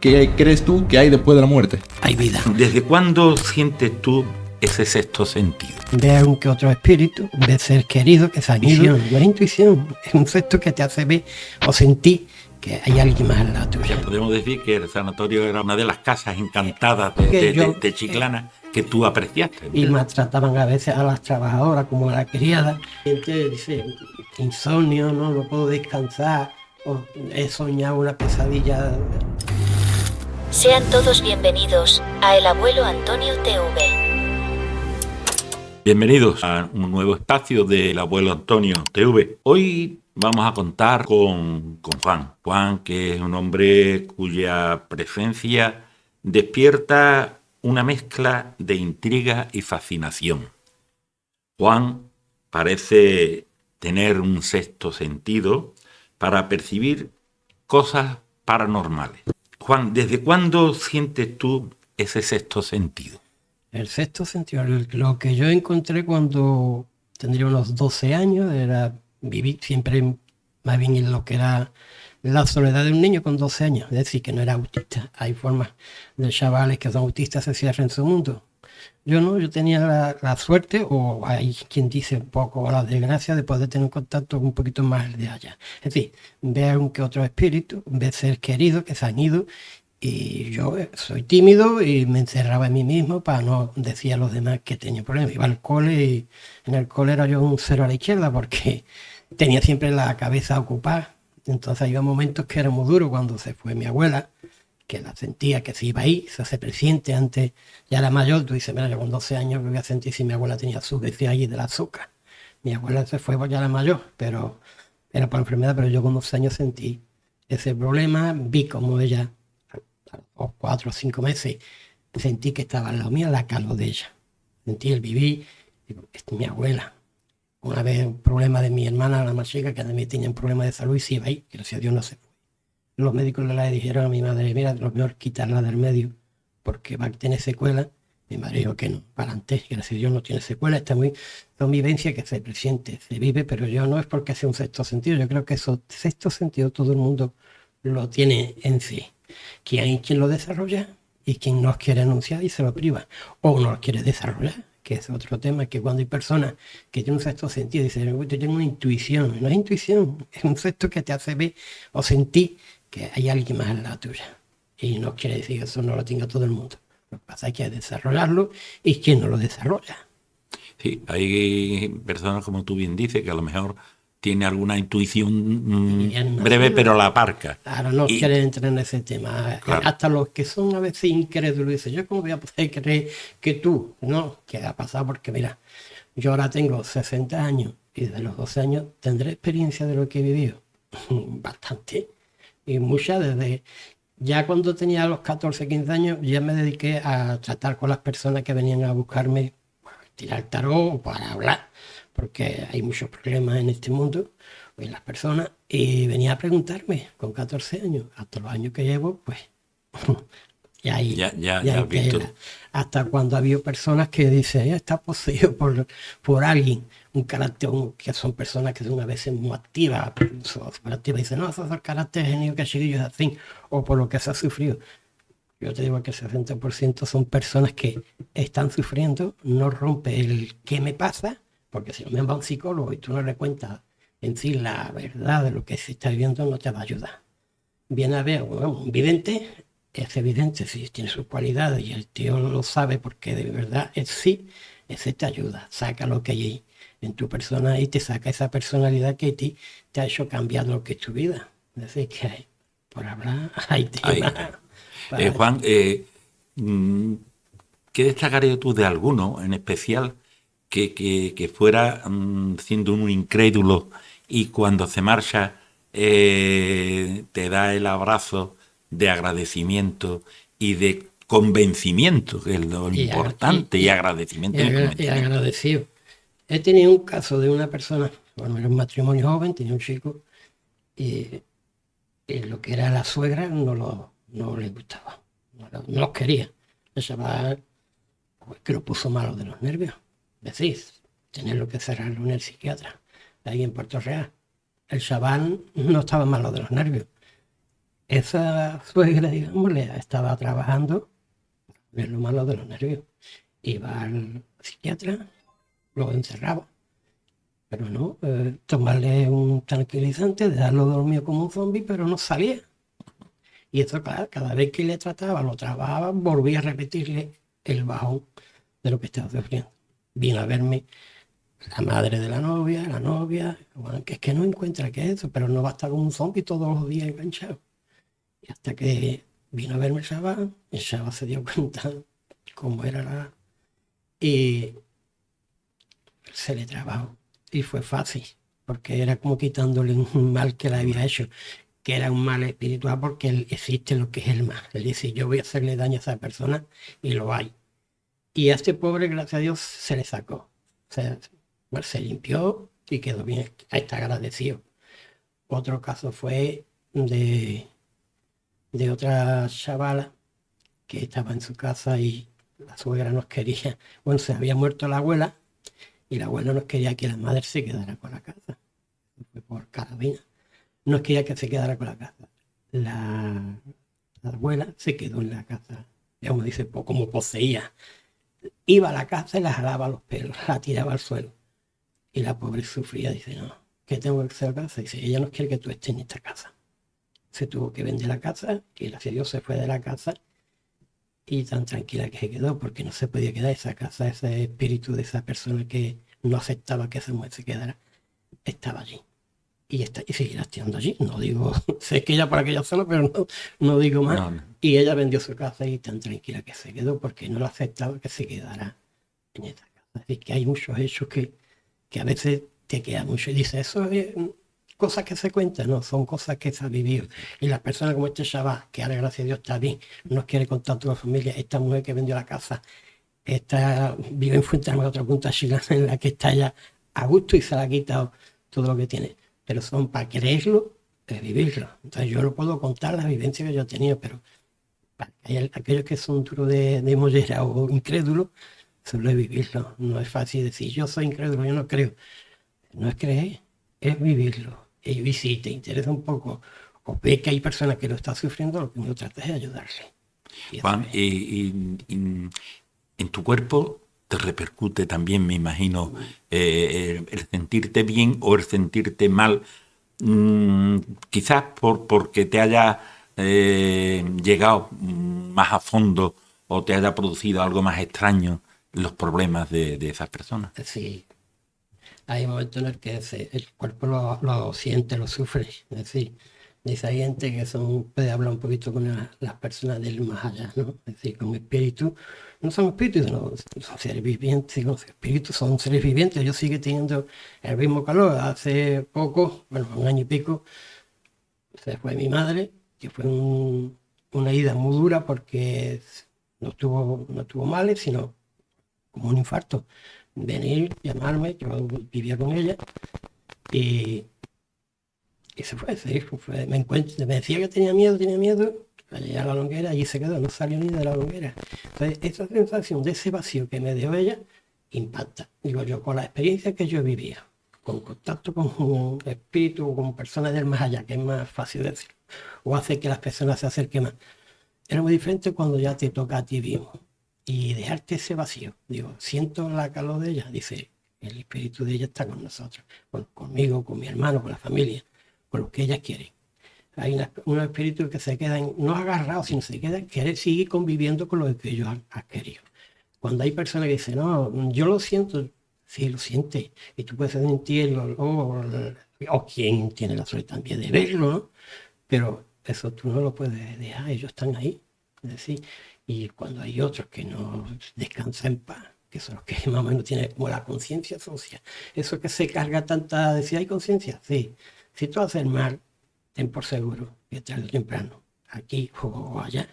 ¿Qué crees tú que hay después de la muerte? Hay vida. ¿Desde cuándo sientes tú ese sexto sentido? Ver un que otro espíritu, ver ser querido que se han ido. No es intuición, es un sexto que te hace ver o sentir que hay alguien más al lado tuyo. Podemos decir que el sanatorio era una de las casas encantadas de Chiclana que tú apreciaste, ¿no? Y maltrataban a veces a las trabajadoras como a la criada. Gente dice, insomnio, no puedo descansar, o he soñado una pesadilla. Sean todos bienvenidos a El Abuelo Antonio TV. Bienvenidos a un nuevo espacio del Abuelo Antonio TV. Hoy vamos a contar con Juan. Juan, que es un hombre cuya presencia despierta una mezcla de intriga y fascinación. Juan parece tener un sexto sentido para percibir cosas paranormales. Juan, ¿desde cuándo sientes tú ese sexto sentido? El sexto sentido, lo que yo encontré cuando tendría unos 12 años, era vivir siempre más bien en lo que era la soledad de un niño con 12 años, es decir, que no era autista. Hay formas de chavales que son autistas se cierran en su mundo. Yo no, yo tenía la suerte, o hay quien dice un poco la desgracia, de poder tener un contacto un poquito más de allá. Es decir, ver un que otro espíritu, ver ser querido que se han ido. Y yo soy tímido y me encerraba en mí mismo para no decir a los demás que tenía problemas. Iba al cole y en el cole era yo un cero a la izquierda porque tenía siempre la cabeza ocupada. Entonces había momentos que era muy duro cuando se fue mi abuela, que la sentía que se iba ahí, se hace presente. Antes ya era mayor, tú dices, mira, yo con 12 años que voy a sentir si mi abuela tenía azúcar, decía allí del azúcar. Mi abuela se fue porque ya era mayor, pero era por enfermedad, pero yo con 12 años sentí ese problema, vi como ella, a los 4 o 5 meses, sentí que estaba al lado mío la calor de ella. Sentí el vivir, digo, esta es mi abuela. Una vez un problema de mi hermana, la más chica, que también tenía un problema de salud y se iba ahí, gracias a Dios no se fue. Los médicos le dijeron a mi madre, mira, lo mejor quitarla del medio, porque va a tener secuelas. Mi madre dijo que no, para adelante, gracias a Dios no tiene secuelas, está muy, son vivencias que se presiente, se vive, pero yo no es porque sea un sexto sentido, yo creo que eso, sexto sentido todo el mundo lo tiene en sí. Quien lo desarrolla y quien no quiere anunciar y se lo priva, o no lo quiere desarrollar, que es otro tema, que cuando hay personas que tienen un sexto sentido, dicen, yo tengo una intuición, no es intuición, es un sexto que te hace ver o sentir que hay alguien más al lado tuya. Y no quiere decir que eso no lo tenga todo el mundo. Lo que pasa es que hay que desarrollarlo y quien no lo desarrolla. Sí, hay personas, como tú bien dices, que a lo mejor tiene alguna intuición breve, pero la aparca. Claro, no quieren entrar en ese tema. Claro. Hasta los que son a veces incrédulos dicen, yo cómo voy a poder creer que tú, no, que ha pasado, porque mira, yo ahora tengo 60 años y desde los 12 años tendré experiencia de lo que he vivido. Bastante. Y muchas desde, ya cuando tenía los 14, 15 años, ya me dediqué a tratar con las personas que venían a buscarme para tirar tarot o para hablar, porque hay muchos problemas en este mundo, en las personas, y venía a preguntarme con 14 años, hasta los años que llevo, pues, ya ahí, ya visto. Hasta cuando ha habido personas que dicen, está poseído por alguien, un carácter, que son personas que son a veces muy activas, dicen, no, esos son caracteres genios que chiquillos así, o por lo que se ha sufrido. Yo te digo que el 60% son personas que están sufriendo, no rompe el qué me pasa, porque si no me va a un psicólogo y tú no le cuentas en sí la verdad de lo que se está viviendo, no te va a ayudar. Viene a ver un vidente, es evidente, si tiene sus cualidades y el tío lo sabe porque de verdad es sí, ese te ayuda, saca lo que hay en tu persona y te saca esa personalidad que te ha hecho cambiar lo que es tu vida. Es decir, que hay, por hablar, hay temas. Juan, ¿qué destacarías tú de alguno en especial que fuera siendo un incrédulo y cuando se marcha te da el abrazo de agradecimiento y de convencimiento, que es lo importante, y agradecimiento. Y agradecido. He tenido un caso de una persona, bueno, era un matrimonio joven, tenía un chico, y lo que era la suegra no le gustaba, no los quería. El chaval, pues, que lo puso malo de los nervios. Decís, tenerlo que cerrarlo en el psiquiatra, ahí en Puerto Real. El chaval no estaba malo de los nervios. esa suegra, digamos, le estaba trabajando, es lo malo de los nervios. Iba al psiquiatra, lo encerraba, pero no, tomarle un tranquilizante, dejarlo dormido como un zombie, pero no salía. Y eso, claro, cada vez que le trataba, lo trabajaba, volvía a repetirle el bajón de lo que estaba sufriendo. Vino a verme la madre de la novia, bueno, que es que no encuentra qué es eso, pero no va a estar como un zombie todos los días enganchado. Y hasta que vino a verme el chaval se dio cuenta cómo era y se le trabajó. Y fue fácil, porque era como quitándole un mal que le había hecho, que era un mal espiritual, porque existe lo que es el mal. Él dice, yo voy a hacerle daño a esa persona, y lo hay. Y a este pobre, gracias a Dios, se le sacó. Bueno, se limpió y quedó bien, ahí está agradecido. Otro caso fue de otra chavala que estaba en su casa y la suegra nos quería. Bueno, se había muerto la abuela y la abuela nos quería que la madre se quedara con la casa. Fue por carabina. No quería que se quedara con la casa. La abuela se quedó en la casa, como dice, como poseía. Iba a la casa y la jalaba los pelos, la tiraba al suelo. Y la pobre sufría, dice, no, ¿qué tengo que hacer en la casa? Dice, ella no quiere que tú estés en esta casa. Se tuvo que vender la casa y gracias a Dios se fue de la casa y tan tranquila que se quedó, porque no se podía quedar esa casa, ese espíritu de esa persona que no aceptaba que esa mujer se quedara, estaba allí. Y seguirá estando allí. No digo, sé que ella por aquella zona, pero no digo más. No. Y ella vendió su casa y tan tranquila que se quedó porque no lo aceptaba que se quedara en esta casa. Así que hay muchos hechos que a veces te queda mucho y dices, eso es cosas que se cuentan, no, son cosas que se han vivido. Y las personas como este chaval, que ahora gracias a Dios está bien, no quiere contar toda la familia, esta mujer que vendió la casa, vive en Fuentealba, otra punta chilena, en la que está ya a gusto y se le ha quitado todo lo que tiene. Pero son para creerlo, vivirlo. Entonces yo no puedo contar las vivencias que yo he tenido, pero para aquellos que son duros de mollera o incrédulos, solo es vivirlo. No es fácil decir, yo soy incrédulo, yo no creo. No es creer, es vivirlo. Y si te interesa un poco, o ves que hay personas que lo están sufriendo, lo que uno trata es de ayudarle. Juan, en tu cuerpo te repercute también, me imagino, el sentirte bien o el sentirte mal, quizás porque te haya llegado más a fondo o te haya producido algo más extraño los problemas de esas personas. Sí, hay momentos en el que el cuerpo lo siente, lo sufre. Es decir, dice, hay gente que puede hablar un poquito con las personas del más allá, ¿no? Es decir, con espíritus, no son espíritus, no, son seres vivientes, los espíritus son seres vivientes. Yo sigo teniendo el mismo calor. Hace poco, bueno, un año y pico, se fue mi madre, que fue una ida muy dura porque no estuvo mal, sino como un infarto. Venir, llamarme, yo vivía con ella y se fue, me decía que tenía miedo, llegué a la longuera, allí se quedó, no salió ni de la longuera. Entonces esa sensación de ese vacío que me dio ella impacta. Digo yo, con la experiencia que yo vivía, con contacto con un espíritu, con personas del más allá, que es más fácil decirlo, o hace que las personas se acerquen más. Era muy diferente cuando ya te toca a ti mismo. Y dejarte ese vacío. Digo, siento la calor de ella. Dice, el espíritu de ella está con nosotros. Bueno, conmigo, con mi hermano, con la familia, con lo que ella quiere. Hay unos espíritus que se quedan, no agarrados, sino se quedan, quieren seguir conviviendo con lo que ellos han querido. Cuando hay personas que dicen, no, yo lo siento, sí, lo siente. Y tú puedes sentir el olor, o quien tiene la suerte también de verlo, ¿no? Pero eso tú no lo puedes dejar, ellos están ahí. Es decir, y cuando hay otros que no descansan en paz, que son los que más o menos tienen como la conciencia social, eso que se carga tanta, decir, ¿hay conciencia? Sí. Si tú haces mal, ten por seguro que tarde o temprano, aquí o allá,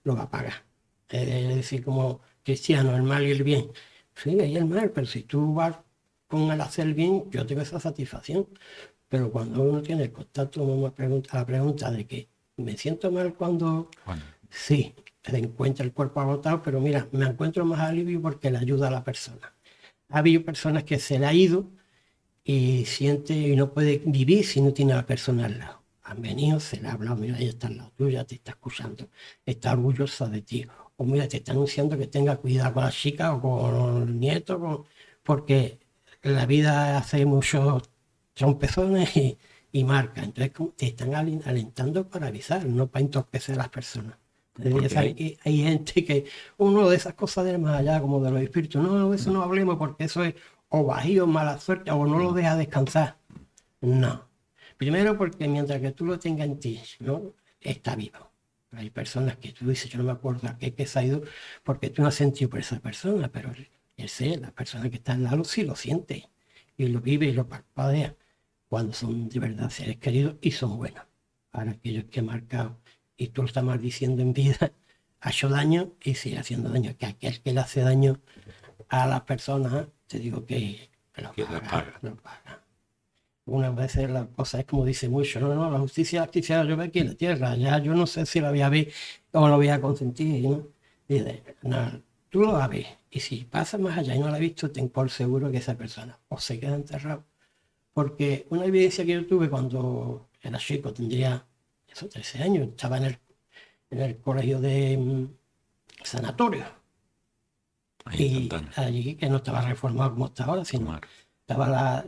lo va a pagar. Es decir, como cristiano, el mal y el bien. Sí, hay el mal, pero si tú vas con el hacer el bien, yo tengo esa satisfacción. Pero cuando uno tiene el contacto, uno me la pregunta de que me siento mal cuando... Bueno. Sí, se encuentra el cuerpo agotado, pero mira, me encuentro más alivio porque le ayuda a la persona. Ha habido personas que se le ha ido y siente y no puede vivir si no tiene a la persona al lado. han venido, se le ha hablado, mira, ella está al lado tuya, te está escuchando, está orgullosa de ti. O mira, te está anunciando que tenga cuidado con la chica o con el nieto, porque la vida hace muchos trompezones y marca. Entonces te están alentando para avisar, no para entorpecer a las personas. Entonces, hay gente que uno de esas cosas del más allá, como de los espíritus, no, de eso no hablemos porque eso es o bajío, mala suerte, o no lo deja descansar. No. Primero porque mientras que tú lo tengas en ti, ¿no? Está vivo. Hay personas que tú dices, yo no me acuerdo a qué se ha ido, porque tú no has sentido por esa persona, pero el ser, la persona que está al lado sí lo siente, y lo vive y lo parpadea, cuando son de verdad seres queridos y son buenos. Para aquellos que han marcado, y tú lo estás maldiciendo en vida, ha hecho daño y sigue haciendo daño. Que aquel que le hace daño a las personas, te digo que lo paga. Unas veces la cosa es como dice mucho, no, la justicia la yo aquí en la tierra, ya yo no sé si la voy a ver o la voy a consentir, ¿no? Dice, no, tú lo vas a ver, y si pasa más allá y no la has visto, ten por seguro que esa persona o se queda enterrado. Porque una evidencia que yo tuve cuando era chico, tendría 13 años, estaba en el colegio de sanatorio, y allí que no estaba reformado como está ahora, sino estaba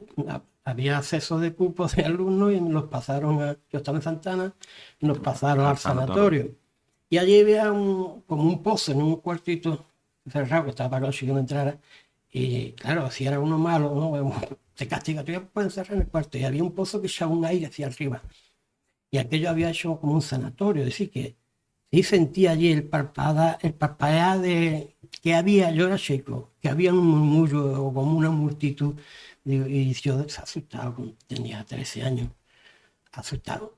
había acceso de cupos de alumnos y nos pasaron yo estaba en Santana, nos pasaron al sanatorio. Y allí había como un pozo en un cuartito cerrado que estaba para que los chicos no entraran. Y claro, si era uno malo, ¿no? Te castiga, tú ya puedes encerrar en el cuarto. Y había un pozo que echaba un aire hacia arriba. Y aquello había hecho como un sanatorio, es decir, que sí sentía allí el parpadear de que había, yo era chico, que había un murmullo o como una multitud. Y yo asustado, tenía 13 años, asustado,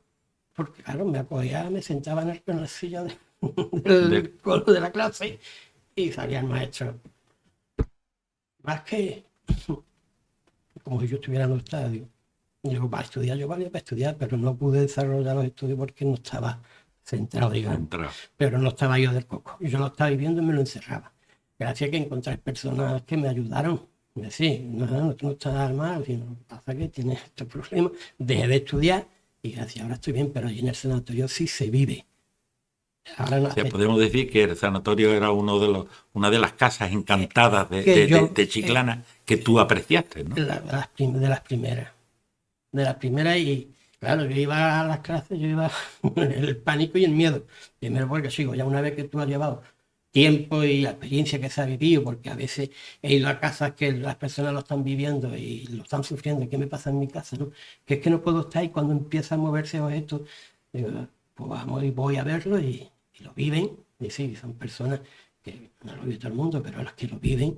porque claro, me apoyaba, me sentaba en la silla del colo de la clase y salía el maestro. Más que como si yo estuviera en los estadios. Yo para estudiar, yo valía para estudiar, pero no pude desarrollar los estudios porque no estaba centrado, digamos. Pero no estaba yo del coco. Yo lo estaba viviendo y me lo encerraba. Gracias a que encontré personas que me ayudaron. Me decían, no, tú no estás mal, sino pasa que tienes estos problemas. Dejé de estudiar y gracias, ahora estoy bien, pero allí en el sanatorio sí se vive. Ahora no, podemos decir que el sanatorio era una de las casas encantadas de Chiclana que tú apreciaste, ¿no? De las primeras, y claro, yo iba a las clases, yo iba con el pánico y el miedo. Primero porque sigo, ya una vez que tú has llevado tiempo y la experiencia que se ha vivido, porque a veces he ido a casas que las personas lo están viviendo y lo están sufriendo. ¿Qué me pasa en mi casa, no? Que es que no puedo estar, y cuando empieza a moverse objetos, digo, pues vamos y voy a verlo y lo viven. Y sí, son personas que no lo vive todo el mundo, pero las que lo viven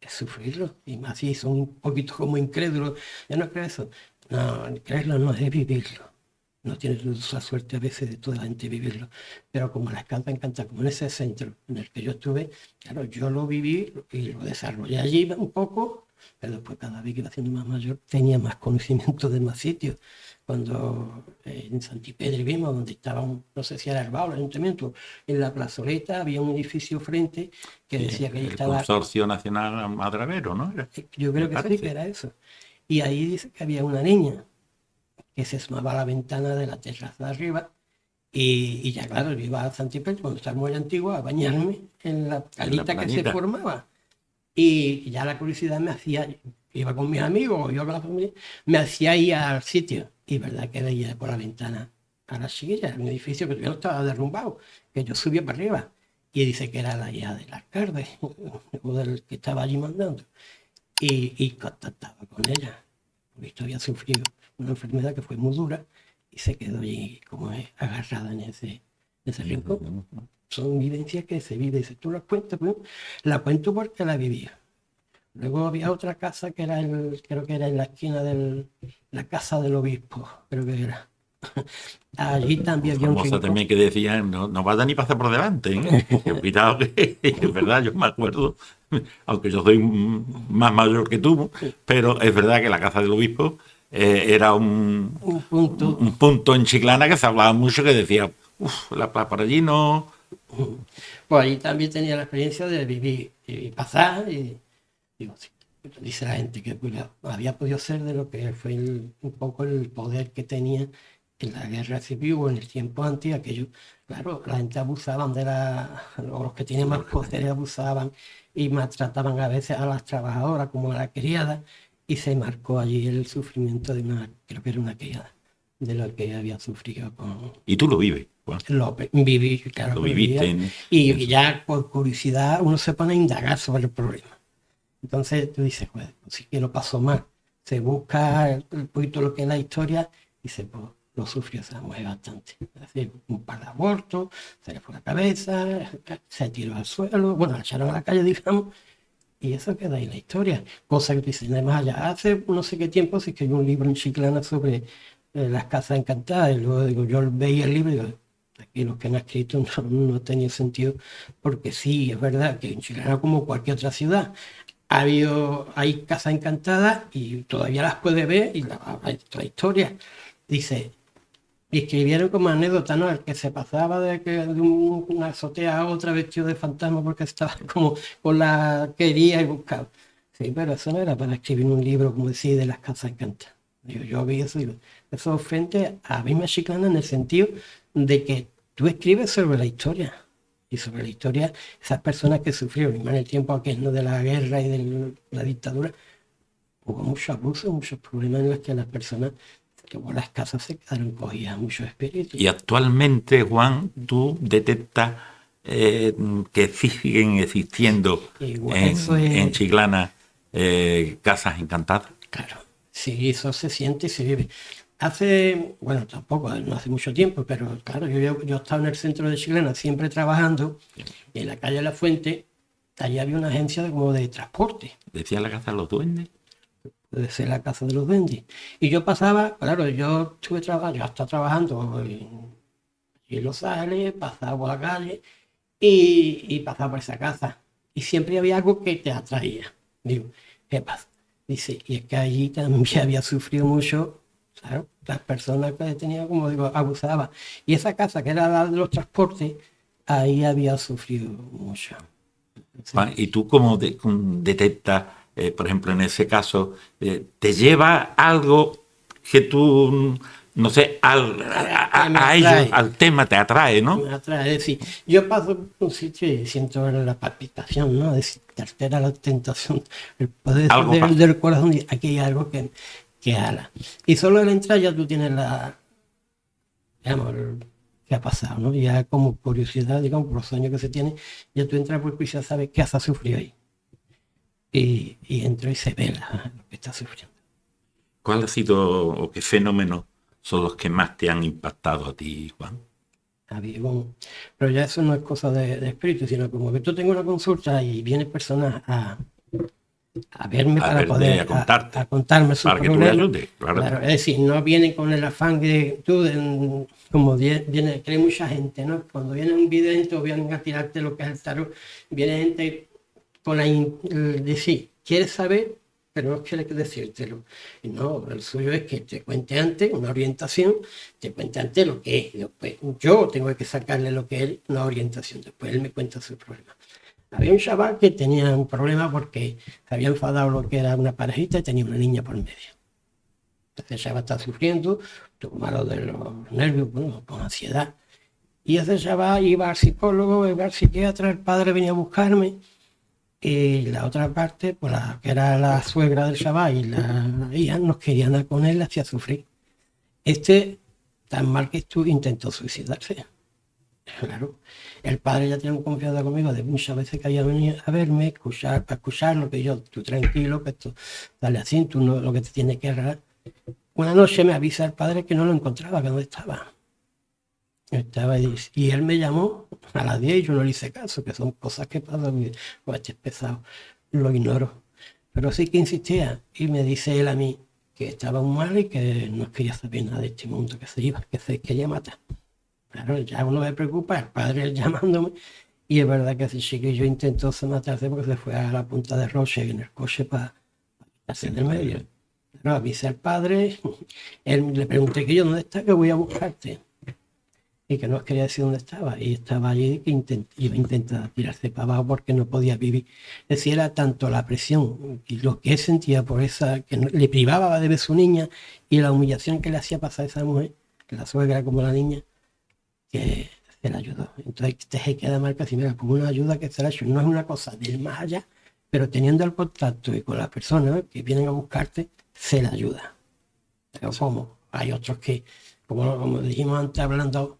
es sufrirlo, y más si son un poquito como incrédulos. Ya no creo eso. No, creerlo no es vivirlo. No tienes la suerte a veces de toda la gente vivirlo. Pero como la encanta, como en ese centro en el que yo estuve, claro, yo lo viví y lo desarrollé allí un poco, pero después cada vez que iba siendo más mayor tenía más conocimiento de más sitios. Cuando en Santipedre vimos, donde estaba, no sé si era el BAO, el ayuntamiento, en la plazoleta había un edificio frente que decía que el Consorcio Nacional Madravero, ¿no? Yo creo que sí, que era eso. Y ahí dice que había una niña que se asomaba a la ventana de la terraza de arriba, y ya claro, yo iba a Santipedre, cuando estaba muy antiguo, a bañarme en la calita que se formaba. Y ya la curiosidad me hacía, iba con mis amigos, yo con la familia, me hacía ir al sitio. Y verdad que veía por la ventana a la chiquilla, un edificio que todavía no estaba derrumbado, que yo subía para arriba. Y dice que era la hija del alcalde, o del que estaba allí mandando. Y contactaba con ella, porque esto había sufrido una enfermedad que fue muy dura y se quedó allí como agarrada en ese rincón. Son vivencias que se viven. Si tú las cuentas, pues, la cuento porque la vivía. Luego había otra casa que era creo que era en la esquina de la casa del obispo, creo que era. Allí también había un rincón. También que decían, no vas a ni pasar por delante, ¿eh? Cuidado, que es verdad, yo me acuerdo, aunque yo soy más mayor que tú, pero es verdad que la casa del obispo era un punto en Chiclana que se hablaba mucho, que decía, por allí no. Pues allí también tenía la experiencia de vivir y pasar, y digo, sí, dice la gente que había podido ser de lo que fue un poco el poder que tenía en la guerra civil o en el tiempo antes, aquello, claro, la gente abusaban o los que tenían más poder abusaban y maltrataban a veces a las trabajadoras como a la criada, y se marcó allí el sufrimiento de creo que era una criada, de lo que había sufrido con... Y tú lo vives, Juan. Lo viví, claro. Lo que viviste vivía. Y ya por curiosidad uno se pone a indagar sobre el problema. Entonces tú dices, pues sí que lo pasó mal. Se busca un poquito lo que es la historia y se pues, lo sufrió esa mujer bastante. Es decir, un par de abortos, se le fue la cabeza, se tiró al suelo, bueno, la echaron a la calle, digamos, y eso queda ahí en la historia. Cosa que dicen, además, allá hace no sé qué tiempo se escribió un libro en Chiclana sobre las casas encantadas, y luego digo, yo veía el libro y digo, aquí los que han escrito no tenía sentido, porque sí, es verdad que en Chiclana, como cualquier otra ciudad, hay casas encantadas y todavía las puede ver y hay otra historia. Dice, y escribieron como anécdota, ¿no? El que se pasaba de una azotea a otra vestido de fantasma porque estaba como con la quería y buscaba. Sí, pero eso no era para escribir un libro, como decía, de las casas encantadas. Yo vi eso y digo, eso ofende a Misma Chiclana en el sentido de que tú escribes sobre la historia. Y sobre la historia, esas personas que sufrieron, y más en el tiempo aquel, ¿no? De la guerra y de la dictadura, hubo muchos abusos, muchos problemas en los que las personas, como las casas se quedaron cogidas, muchos espíritus. Y actualmente, Juan, tú detectas que siguen existiendo en Chiclana casas encantadas. Claro, sí, eso se siente y se vive. Bueno, tampoco, no hace mucho tiempo, pero claro, yo estaba en el centro de Chiclana siempre trabajando, y en la calle La Fuente, allí había una agencia como de transporte. ¿Decía la casa de los duendes? Puede ser la casa de los duendes. Y yo pasaba, claro, yo estaba trabajando en Los Ángeles, pasaba por la calle y pasaba por esa casa. Y siempre había algo que te atraía. Digo, ¿qué pasa? Dice, y es que allí también había sufrido mucho. Claro, las personas que tenían, como digo, abusaban. Y esa casa, que era la de los transportes, ahí había sufrido mucho. Juan, ¿y tú cómo detectas, por ejemplo, en ese caso, te lleva algo que tú, no sé, a ellos, al tema te atrae, ¿no? Me atrae, es decir, yo paso por un sitio y siento la palpitación, ¿no? Es decir, te altera la tentación, el poder del corazón, y aquí hay algo que ala. Y solo en la entrada ya tú tienes digamos, qué ha pasado, ¿no? Ya como curiosidad, digamos, por los años que se tiene, ya tú entras por curiosidad, sabes qué has sufrido ahí. Y entro y se ve lo que está sufriendo. ¿Cuál ha sido o qué fenómenos son los que más te han impactado a ti, Juan? Pero ya eso no es cosa de espíritu, sino como que tú tengo una consulta y vienen personas a verme para poder a contarme su para problema. Que tú le ayudes, claro. Es decir, no vienen con el afán de como cree mucha gente, ¿no? Cuando viene un vidente o vienen a tirarte lo que es el tarot, viene gente con decir, ¿quieres saber? Pero no quiere decírtelo. Y no, el suyo es que te cuente antes una orientación, te cuente antes lo que es. Después, yo tengo que sacarle lo que es una orientación, después él me cuenta su problema. Había un chaval que tenía un problema porque se había enfadado lo que era una parejita y tenía una niña por medio. Entonces el chaval está sufriendo, tuvo malo de los nervios, bueno, con ansiedad. Y ese chaval iba al psicólogo, iba al psiquiatra, el padre venía a buscarme. Y la otra parte, pues que era la suegra del chaval y la hija, nos querían dar con él, le hacía sufrir. Tan mal que intentó suicidarse. Claro, el padre ya tiene confianza conmigo de muchas veces que había venido a verme, para escuchar lo que tú tranquilo, que esto dale así, tú no, lo que te tiene que arreglar. Una noche me avisa el padre que no lo encontraba, que dónde estaba. Y él me llamó a las 10 y yo no le hice caso, que son cosas que pasan, y pues este es pesado, lo ignoro. Pero sí que insistía y me dice él a mí que estaba muy mal y que no quería saber nada de este mundo, que se iba, que se quería matar. Claro, ya uno me preocupa, el padre llamándome, y es verdad que ese chiquillo intentó matarse porque se fue a la punta de Roche en el coche para quitarse del medio. Pero avisé al padre, él le pregunté que yo dónde está, que voy a buscarte. Y que no quería decir dónde estaba, y estaba allí que iba a intentar tirarse para abajo porque no podía vivir. Es decir, era tanto la presión y lo que él sentía por esa, que le privaba de ver su niña y la humillación que le hacía pasar a esa mujer, la suegra como la niña, que se la ayudó. Entonces te queda marca así, mira, como una ayuda que se la ha hecho. No es una cosa del más allá, pero teniendo el contacto y con las personas que vienen a buscarte, se la ayuda. Pero como hay otros que, como dijimos antes hablando,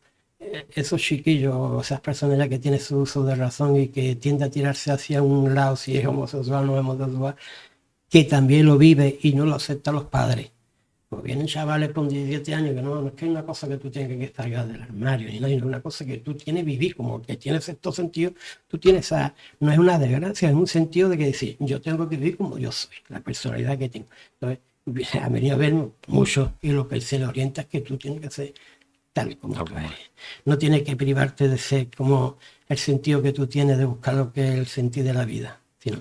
esos chiquillos, esas personas ya que tienen su uso de razón y que tienden a tirarse hacia un lado, si es homosexual o no es homosexual, que también lo vive y no lo aceptan los padres. Pues vienen chavales con 17 años que no es que es una cosa que tú tienes que salgar del armario, ni nada, es una cosa que tú tienes que vivir, como que tienes sexto sentido, tú tienes no es una desgracia, es un sentido de que decir, yo tengo que vivir como yo soy, la personalidad que tengo. Entonces, ha venido a ver mucho y lo que se le orienta es que tú tienes que ser tal como tú eres. No tienes que privarte de ser como el sentido que tú tienes de buscar lo que es el sentido de la vida, sino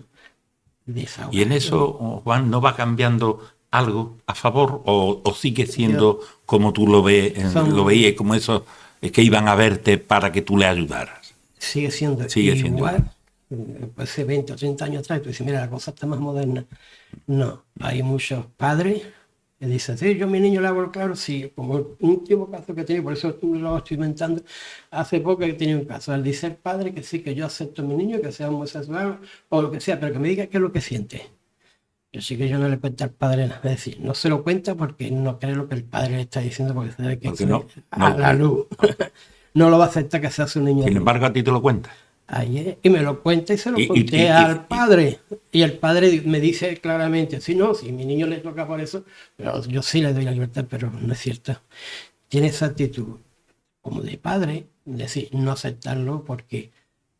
de esa. Y en eso, Juan, ¿no va cambiando algo a favor o sigue siendo como tú lo veías, como esos que iban a verte para que tú le ayudaras? Sigue siendo igual. Pues hace 20 o 30 años atrás, tú dices, mira, la cosa está más moderna. No, hay muchos padres que dicen, sí, yo a mi niño le hago el claro, sí, como el último caso que tiene, por eso lo estoy inventando, hace poco que tenía un caso, él dice el padre que sí, que yo acepto a mi niño, que sea homosexual o lo que sea, pero que me diga qué es lo que siente. Yo sí que yo no le cuento al padre nada, es decir, no se lo cuenta porque no cree lo que el padre le está diciendo, porque sabe que a la luz no lo va a aceptar que sea su niño. Sin embargo, a ti te lo cuenta. Ayer, y me lo cuenta y se lo conté al padre. Y el padre me dice claramente, sí, no, si mi niño le toca por eso, pero yo sí le doy la libertad, pero no es cierto. Tiene esa actitud como de padre, decir, no aceptarlo porque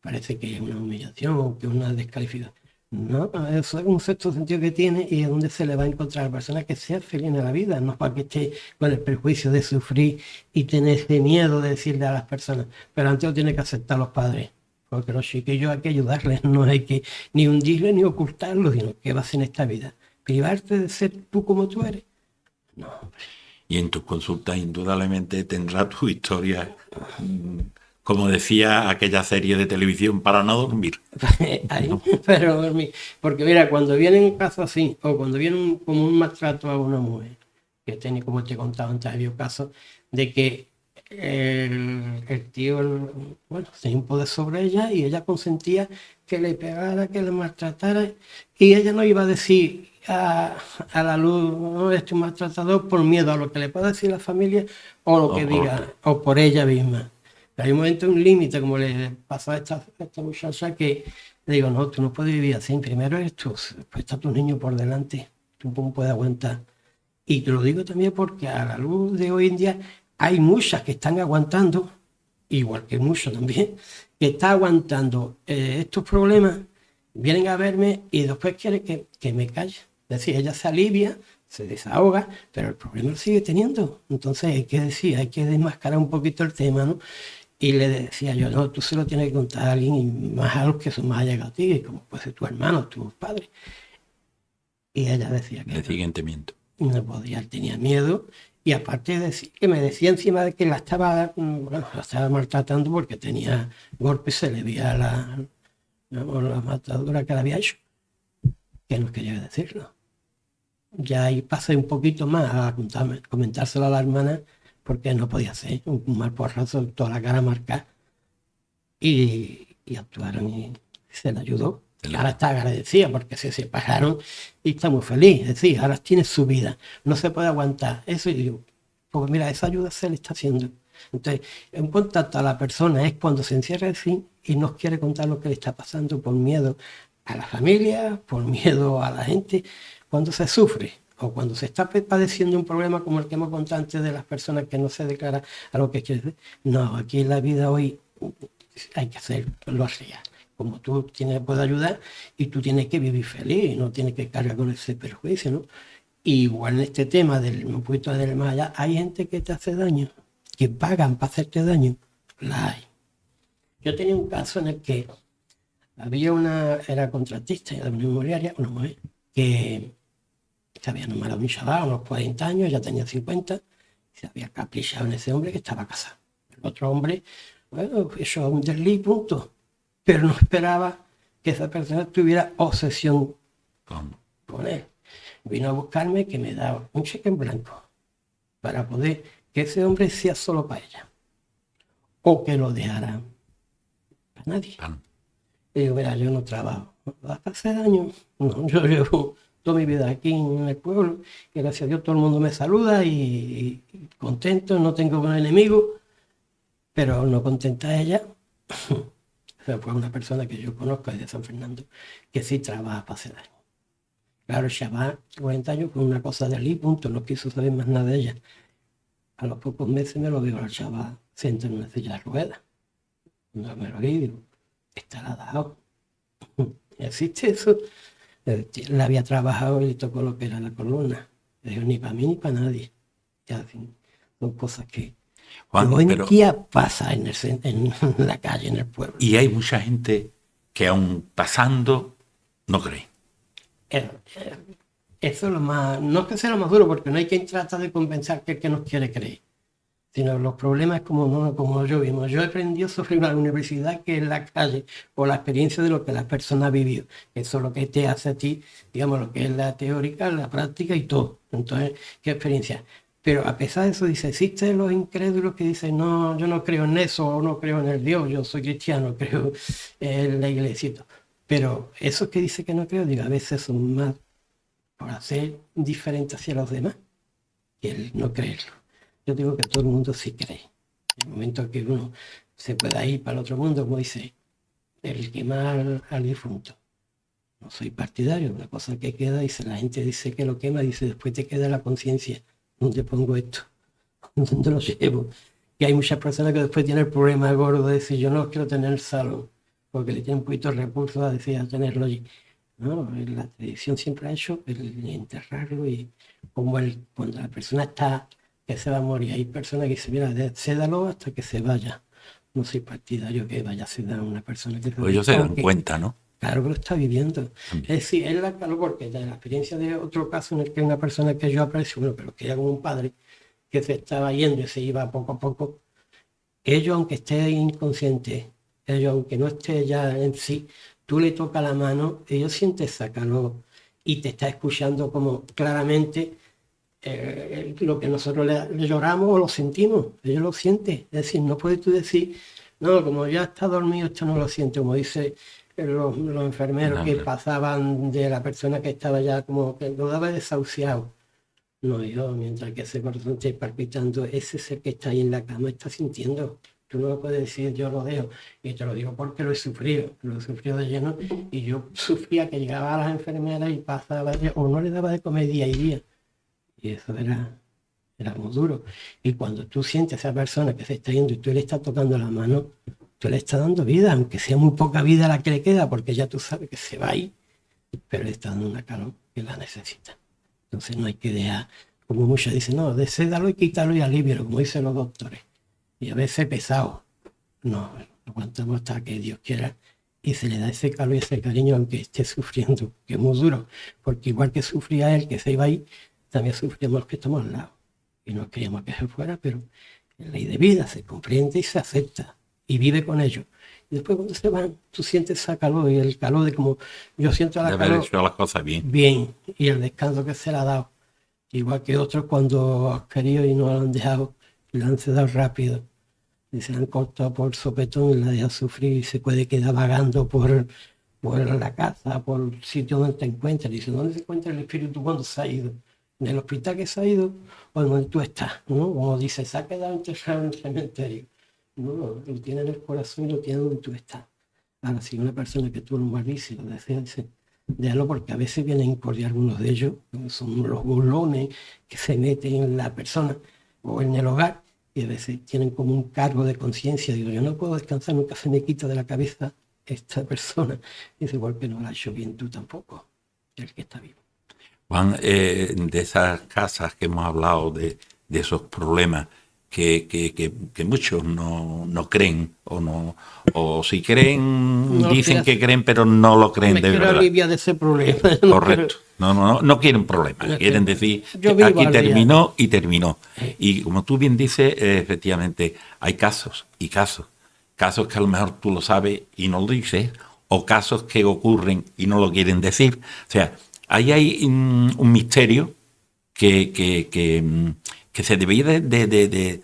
parece que es una humillación o que es una descalificación. No, eso es un sexto sentido que tiene y es donde se le va a encontrar a la persona que sea feliz en la vida, no para que esté con el perjuicio de sufrir y tener ese miedo de decirle a las personas, pero antes lo tiene que aceptar los padres. Porque los chiquillos hay que ayudarles, no hay que ni hundirles ni ocultarlos, sino que vas en esta vida. Privarte de ser tú como tú eres. No, hombre. Y en tus consultas indudablemente tendrá tu historia, como decía aquella serie de televisión, para no dormir. Ahí, pero dormir. Porque mira, cuando viene un caso así, o cuando viene como un maltrato a una mujer, que tiene, como te contaba antes, había casos de que el tío, bueno, tenía un poder sobre ella y ella consentía que le pegara, que le maltratara y ella no iba a decir a la luz, no, estoy maltratador por miedo a lo que le pueda decir la familia o lo que diga, o por ella misma. Pero hay un momento, un límite, como le pasó a esta muchacha, que le digo, no, tú no puedes vivir así, primero eres tú, después está tu niño por delante, tú no puedes aguantar. Y te lo digo también porque a la luz de hoy en día hay muchas que están aguantando, igual que muchos también, que están aguantando estos problemas, vienen a verme y después quieren que me calle. Es decir, ella se alivia, se desahoga, pero el problema lo sigue teniendo. Entonces hay que decir, hay que desmascarar un poquito el tema, ¿no? Y le decía yo, no, tú se lo tienes que contar a alguien, y más a los que son más allegados a ti, como puede ser tu hermano, tus padres. Y ella decía que el siguiente miento. No podía, tenía miedo. Y aparte de decir que me decía encima de que la estaba maltratando porque tenía golpes, se le veía la matadura que le había hecho, que no quería decirlo. Ya ahí pasé un poquito más a comentárselo a la hermana porque no podía ser un mal porrazo, toda la cara marcada. Y actuaron y se le ayudó. Ahora está agradecida porque se separaron y está muy feliz. Es decir, ahora tiene su vida. No se puede aguantar. Eso y digo, porque mira, esa ayuda se le está haciendo. Entonces, en contacto a la persona es cuando se encierra así y no quiere contar lo que le está pasando por miedo a la familia, por miedo a la gente, cuando se sufre o cuando se está padeciendo un problema como el que hemos contado antes de las personas que no se declaran a lo que quiere decir. No, aquí en la vida hoy hay que hacerlo real. Como tú puedes ayudar y tú tienes que vivir feliz y no tienes que cargar con ese perjuicio, ¿no? Y igual en este tema un poquito del más allá, hay gente que te hace daño, que pagan para hacerte daño. La hay. Yo tenía un caso en el que era contratista de una inmobiliaria, una mujer que se había enamorado de un chaval a unos 40 años, ya tenía 50, y se había caprichado en ese hombre que estaba casado. El otro hombre, bueno, eso es un desliz, punto. Pero no esperaba que esa persona tuviera obsesión con él. Vino a buscarme que me daba un cheque en blanco para poder que ese hombre sea solo para ella, o que lo dejara para nadie. Y digo, mira, yo no trabajo. Hace años, no, yo llevo toda mi vida aquí en el pueblo, que gracias a Dios todo el mundo me saluda y contento, no tengo un enemigo, pero no contenta a ella. O sea, fue una persona que yo conozco de San Fernando, que sí trabaja para hacer daño. Claro, el chaval, 40 años, fue una cosa de allí, punto, no quiso saber más nada de ella. A los pocos meses me lo veo al chaval sentado en una silla de ruedas. No me lo vi, digo, estará dado. ¿Existe eso? Él había trabajado y le tocó lo que era la columna. Le digo, ni para mí ni para nadie. Ya, son cosas que Juan, hoy en día pasa en la calle, en el pueblo. Y hay mucha gente que aún pasando no cree. Eso es lo más, no es que sea lo más duro, porque no hay quien trata de convencer que el que nos quiere creer, sino los problemas como yo vimos. Yo he aprendido sobre la universidad que es la calle, o la experiencia de lo que la persona ha vivido. Eso es lo que te hace a ti, digamos, lo que es la teórica, la práctica y todo. Entonces, ¿qué experiencia? Pero a pesar de eso, dice, existen los incrédulos que dicen, no, yo no creo en eso, o no creo en el Dios, yo soy cristiano, creo en la iglesia. Pero esos que dicen que no creo, digo, a veces son más por hacer diferente hacia los demás que el no creerlo. Yo digo que todo el mundo sí cree. En el momento que uno se pueda ir para el otro mundo, como dice, el quemar al difunto. No soy partidario, una cosa que queda, dice, la gente dice que lo quema, dice, después te queda la conciencia. ¿Dónde pongo esto? ¿Dónde lo llevo? Y hay muchas personas que después tienen el problema gordo de decir, yo no quiero tener el salón, porque le tienen un poquito de recursos a decir a tenerlo allí. No, la tradición siempre ha hecho el enterrarlo, y como cuando la persona está que se va a morir, hay personas que dicen, mira, cédalo hasta que se vaya. No soy partidario que vaya a ceder a una persona que se Pues ellos se dan cuenta, ¿no? Claro que lo está viviendo. Es decir, es porque de la experiencia de otro caso en el que una persona que yo aprecio, bueno, pero que era como un padre que se estaba yendo y se iba poco a poco, ellos, aunque esté inconsciente, ellos, aunque no esté ya en sí, tú le tocas la mano, ellos sienten esa calor y te está escuchando como claramente lo que nosotros le lloramos o lo sentimos, ellos lo sienten. Es decir, no puedes tú decir, no, como ya está dormido, esto no lo siente, como dice los enfermeros que pasaban de la persona que estaba ya como que lo daba desahuciado. No, yo, mientras que ese corazón esté palpitando, ese ser que está ahí en la cama está sintiendo. Tú no lo puedes decir, yo lo dejo. Y te lo digo porque lo he sufrido de lleno. Y yo sufría que llegaba a las enfermeras y pasaba, o no le daba de comer día y día. Y eso era muy duro. Y cuando tú sientes a esa persona que se está yendo y tú le estás tocando la mano, tú le estás dando vida, aunque sea muy poca vida la que le queda, porque ya tú sabes que se va a ir, pero le estás dando una calor que la necesita. Entonces no hay que dejar, como muchos dicen, no, decédalo y quítalo y alivialo, como dicen los doctores. Y a veces pesado. No, aguantamos hasta que Dios quiera y se le da ese calor y ese cariño aunque esté sufriendo, que es muy duro, porque igual que sufría él, que se iba ahí, también sufríamos los que estamos al lado. Y no queríamos que se fuera, pero en ley de vida se comprende y se acepta y vive con ellos. Y después cuando se van, tú sientes ese calor y el calor de como yo siento la calor. De haber hecho las cosas bien. Bien, y el descanso que se le ha dado. Igual que otros cuando han querido y no lo han dejado, lo han cedado rápido. Y se han cortado por sopetón y la dejan sufrir y se puede quedar vagando por la casa, por el sitio donde te encuentras. Dice, ¿dónde se encuentra el espíritu cuando se ha ido? ¿En el hospital que se ha ido o en donde tú estás? ¿No? Como dice, se ha quedado enterrado en el cementerio. No, lo tiene en el corazón y lo tiene donde tú estás. Ahora, si una persona que tú lo maldices y lo deseas, déjalo, porque a veces vienen incordiar algunos de ellos, son los burlones que se meten en la persona o en el hogar, y a veces tienen como un cargo de conciencia. Digo, yo no puedo descansar, nunca se me quita de la cabeza esta persona. Y dice, igual que no la has hecho bien tú tampoco, el que está vivo. Juan, de esas casas que hemos hablado, de esos problemas que muchos no creen, o si creen, no dicen que creen, pero no lo creen de verdad. Me quiero aliviar de ese problema. Correcto. No quieren problemas. Quieren decir, aquí terminó y terminó. Y como tú bien dices, efectivamente, hay casos y casos. Casos que a lo mejor tú lo sabes y no lo dices, o casos que ocurren y no lo quieren decir. O sea, ahí hay un misterio que que se debería de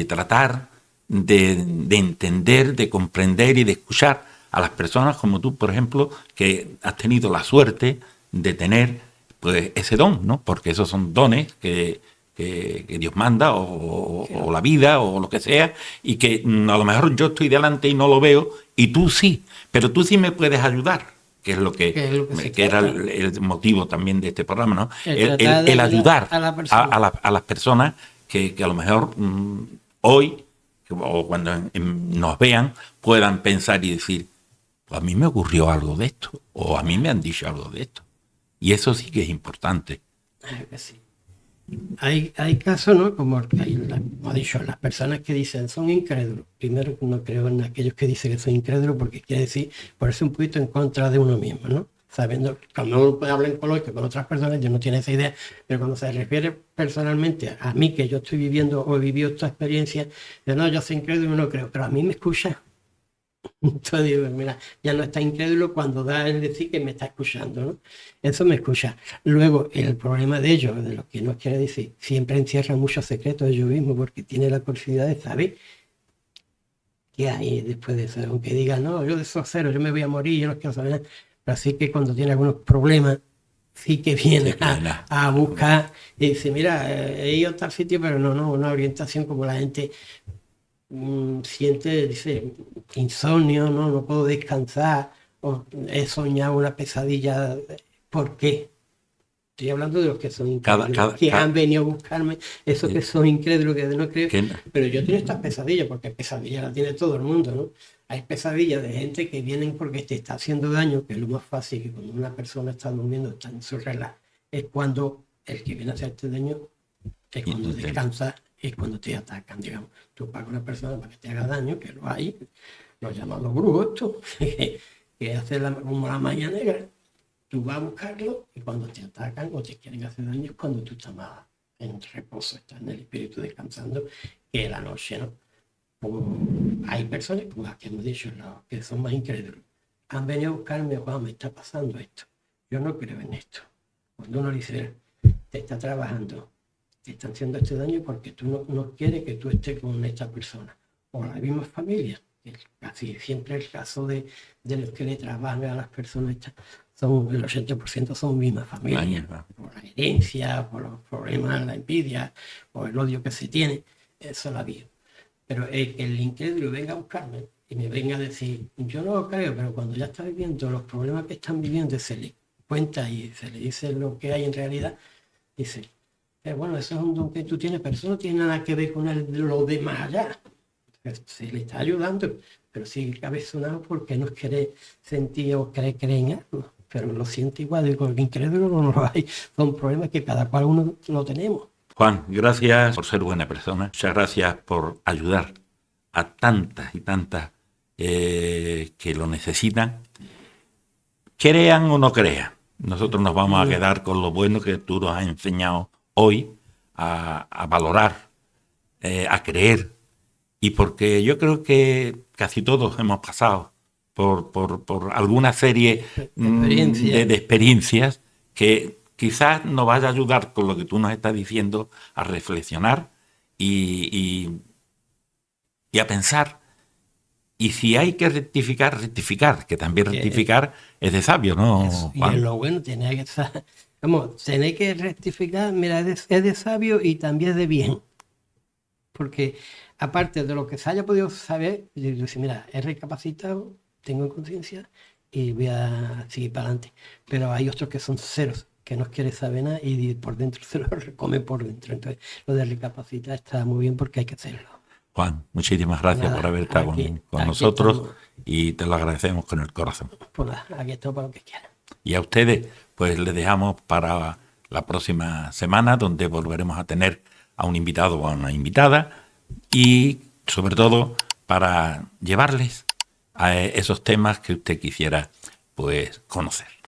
tratar de entender, de comprender y de escuchar a las personas como tú, por ejemplo, que has tenido la suerte de tener pues ese don, ¿no? Porque esos son dones que Dios manda o la vida o lo que sea, y que a lo mejor yo estoy delante y no lo veo y tú sí, pero tú sí me puedes ayudar, que es lo que era el motivo también de este programa, ¿no? El ayudar a las personas que a lo mejor hoy o cuando nos vean puedan pensar y decir, pues a mí me ocurrió algo de esto, o a mí me han dicho algo de esto. Y eso sí que es importante. Sí. Hay casos, ¿no? Como ha dicho, las personas que dicen son incrédulos. Primero, no creo en aquellos que dicen que son incrédulos, porque quiere decir ponerse un poquito en contra de uno mismo, ¿no? Sabiendo que cuando uno puede hablar en coloquio con otras personas, yo no tiene esa idea, pero cuando se refiere personalmente a mí, que yo estoy viviendo o he vivido esta experiencia, de no, yo soy incrédulo y no creo, pero a mí me escucha. Entonces digo, mira, ya no está incrédulo cuando da el decir que me está escuchando, ¿no? Eso me escucha. Luego, el problema de ellos, de lo que no quiere decir, siempre encierran muchos secretos de ellos mismos, porque tiene la curiosidad de saber qué hay después de eso. Aunque digan, no, yo de esos cero, yo me voy a morir, yo no quiero saber nada. Pero así que cuando tiene algunos problemas, sí que viene a buscar y dice, mira, he ido a tal sitio, pero no, una orientación como la gente siente, dice, insomnio, no puedo descansar, o he soñado una pesadilla. ¿Por qué? Estoy hablando de los que son incrédulos, que han venido a buscarme, esos que son incrédulos, que no creo, pero yo tengo estas pesadillas, porque pesadillas las tiene todo el mundo, ¿no? Hay pesadillas de gente que vienen porque te está haciendo daño, que es lo más fácil, que cuando una persona está durmiendo, está en su relax, es cuando el que viene a hacerte daño, es cuando descansa, es cuando te atacan, digamos. Tú pagas a una persona para que te haga daño, que lo hay, los llamados brujos, que hacen como la maña negra. Tú vas a buscarlo y cuando te atacan o te quieren hacer daño es cuando tú estás más en reposo, estás en el espíritu descansando, que la noche, ¿no? Como hay personas, como las que hemos dicho, que son más incrédulos, han venido a buscarme, Juan, me está pasando esto, yo no creo en esto. Cuando uno dice, te está trabajando, te están haciendo este daño porque tú no quieres que tú estés con esta persona, o la misma familia, casi siempre el caso de los que le trabajan a las personas son el 80% son mismas familias, por la herencia, por los problemas, la envidia, por el odio que se tiene, eso la vi. Pero el incrédulo venga a buscarme y me venga a decir, yo no lo creo, pero cuando ya está viviendo los problemas que están viviendo, se le cuenta y se le dice lo que hay en realidad, dice, bueno, eso es un don que tú tienes, pero eso no tiene nada que ver con lo demás allá. Se le está ayudando, pero sigue cabezonado porque no quiere sentir o cree en algo, pero lo siente igual, y con el incrédulo no lo hay. Son problemas que cada cual uno lo tenemos. Juan, gracias por ser buena persona, muchas gracias por ayudar a tantas y tantas que lo necesitan, crean o no crean. Nosotros nos vamos a quedar con lo bueno que tú nos has enseñado hoy a valorar, a creer, y porque yo creo que casi todos hemos pasado por alguna serie de experiencias que quizás nos vaya a ayudar con lo que tú nos estás diciendo a reflexionar y a pensar. Y si hay que rectificar, que también rectificar es de sabio, ¿no? Eso, y es lo bueno, tenéis que rectificar, mira, es de sabio y también de bien. Porque aparte de lo que se haya podido saber, yo digo, mira, he recapacitado, tengo conciencia y voy a seguir para adelante. Pero hay otros que son ceros, que no quieren saber nada y por dentro se lo recomen por dentro. Entonces, lo de recapacitar está muy bien porque hay que hacerlo. Juan, muchísimas gracias por haber estado con nosotros estamos. Y te lo agradecemos con el corazón. Pues aquí estoy para lo que quieran. Y a ustedes, pues les dejamos para la próxima semana, donde volveremos a tener a un invitado o a una invitada y sobre todo para llevarles a esos temas que usted quisiera pues conocer.